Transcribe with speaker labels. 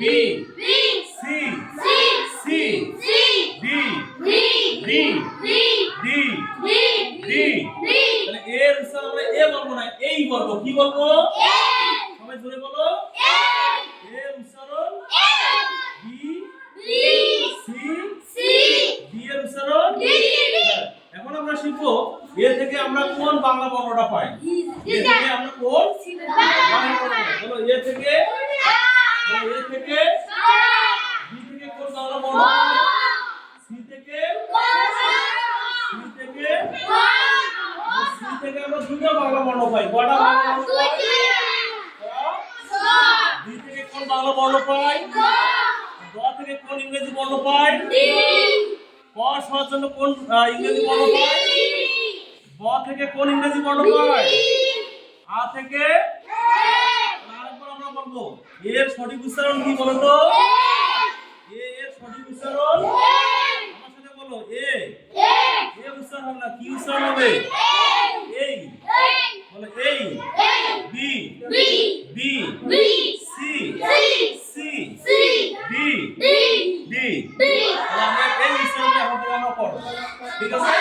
Speaker 1: B C C D D D D তাহলে এর উচ্চারণ আমরা এ বলবো না, এই বলবো। কি বলবো? সবাই জোরে বলো। এর উচ্চারণ B C D এর উচ্চারণ D। এখন আমরা শিখবো এ থেকে আমরা কোন বাংলা বর্ণটা পাই। এ থেকে আমরা কোন বাংলা বর্ণ পাই? বলো এ থেকে বি থেকে কোন বাংলা বর্ণ পাই? সি থেকে আমরা দুটো বাংলা বর্ণ পাই। কয়টা বাংলা বর্ণ পাই? ডি থেকে কোন বাংলা বর্ণ পাই? ড থেকে কোন ইংরেজি বর্ণ পাই? ক শব্দের জন্য কোন ইংরেজি বর্ণ পাই? ব থেকে কোন ইংরেজি বর্ণ পাই? আ থেকে আরেকবার আমরা বলবো এর সঠিক উচ্চারণ কি বলো তো? এর সঠিক উচ্চারণ আমার সাথে বলো। এ উচ্চারণ হবে না, কি উচ্চারণ হবে? এই বলো। এই বি সি ডি আমরা এই উচ্চারণটা আমরা করব। ঠিক আছে?